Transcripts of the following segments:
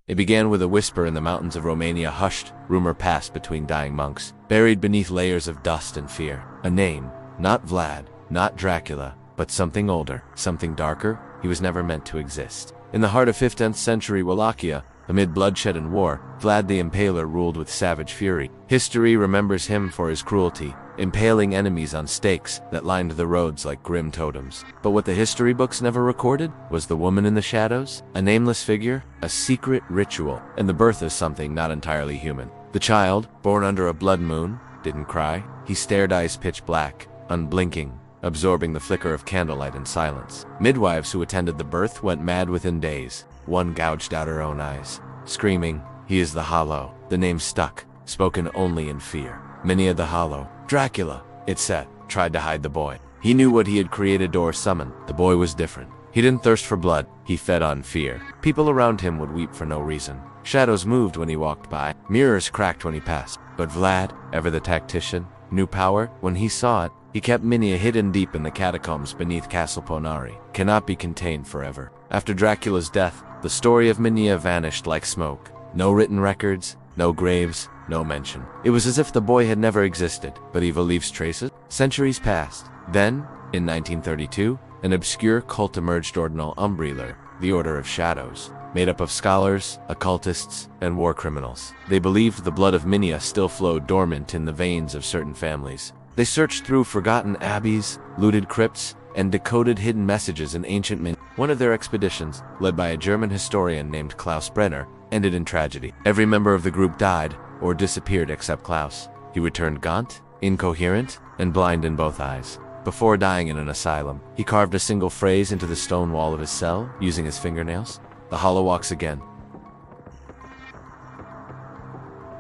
It began with a whisper in the mountains of Romania, hushed, rumor passed between dying monks, buried beneath layers of dust and fear. A name, not Vlad, not Dracula, but something older, something darker. He was never meant to exist. In the heart of 15th century Wallachia, amid bloodshed and war, Vlad the Impaler ruled with savage fury. History remembers him for his cruelty, impaling enemies on stakes that lined the roads like grim totems. But what the history books never recorded was the woman in the shadows, a nameless figure, a secret ritual, and the birth of something not entirely human. The child, born under a blood moon, didn't cry. He stared, eyes pitch black, unblinking, absorbing the flicker of candlelight and silence. Midwives who attended the birth went mad within days. One gouged out her own eyes, screaming, "He is the Hollow." The name stuck, spoken only in fear. Minia the Hollow. Dracula, it said, tried to hide the boy. He knew what he had created or summoned. The boy was different. He didn't thirst for blood. He fed on fear. People around him would weep for no reason. Shadows moved when he walked by. Mirrors cracked when he passed. But Vlad, ever the tactician, knew power. When he saw it, he kept Minia hidden deep in the catacombs beneath Castle Ponari. Cannot be contained forever. After Dracula's death, the story of Minia vanished like smoke. No written records, no graves, no mention. It was as if the boy had never existed, but evil leaves traces. Centuries passed. Then, in 1932, an obscure cult emerged, Ordinal Umbrelor, the Order of Shadows, made up of scholars, occultists, and war criminals. They believed the blood of Minia still flowed dormant in the veins of certain families. They searched through forgotten abbeys, looted crypts, and decoded hidden messages in ancient Min. One of their expeditions, led by a German historian named Klaus Brenner, ended in tragedy. Every member of the group died or disappeared except Klaus. He returned gaunt, incoherent, and blind in both eyes. Before dying in an asylum, he carved a single phrase into the stone wall of his cell using his fingernails. The Hollow walks again.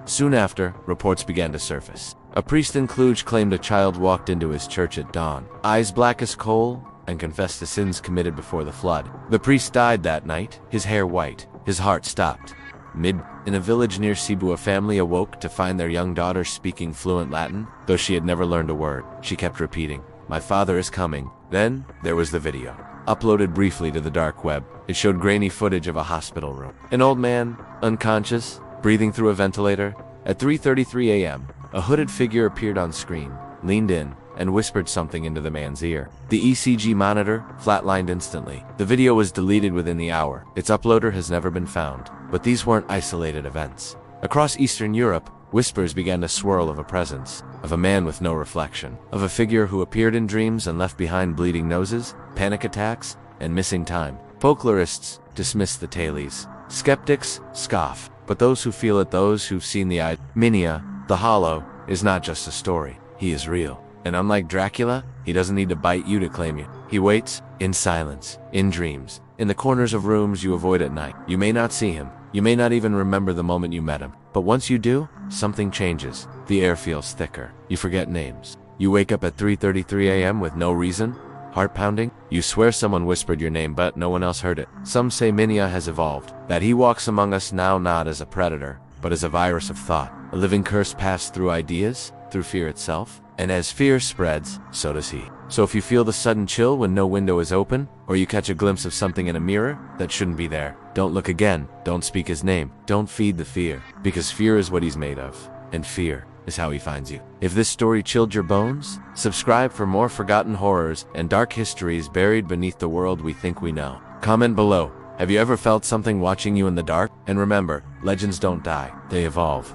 Soon after, reports began to surface. A priest in Cluj claimed a child walked into his church at dawn, eyes black as coal, and confessed the sins committed before the flood. The priest died that night, his hair white, his heart stopped. In a village near Cebu, a family awoke to find their young daughter speaking fluent Latin. Though she had never learned a word, she kept repeating, "My father is coming." Then, there was the video. Uploaded briefly to the dark web, it showed grainy footage of a hospital room. An old man, unconscious, breathing through a ventilator. At 3:33 a.m., a hooded figure appeared on screen, leaned in, and whispered something into the man's ear. The ECG monitor flatlined instantly. The video was deleted within the hour. Its uploader has never been found. But these weren't isolated events. Across Eastern Europe, whispers began to swirl of a presence, of a man with no reflection, of a figure who appeared in dreams and left behind bleeding noses, panic attacks, and missing time. Folklorists dismiss the tales. Skeptics scoff. But those who feel it, those who've seen the eye. Minia, the Hollow, is not just a story. He is real. And unlike Dracula, he doesn't need to bite you to claim you. He waits, in silence, in dreams, in the corners of rooms you avoid at night. You may not see him. You may not even remember the moment you met him. But once you do, something changes. The air feels thicker. You forget names. You wake up at 3:33 a.m. with no reason, heart pounding. You swear someone whispered your name, but no one else heard it. Some say Minia has evolved, that he walks among us now not as a predator, but as a virus of thought, a living curse passed through ideas, through fear itself. And as fear spreads, so does he. So if you feel the sudden chill when no window is open, or you catch a glimpse of something in a mirror that shouldn't be there, don't look again. Don't speak his name. Don't feed the fear, because fear is what he's made of, and fear is how he finds you. If this story chilled your bones, subscribe for more forgotten horrors and dark histories buried beneath the world we think we know. Comment below. Have you ever felt something watching you in the dark? And remember, legends don't die, they evolve.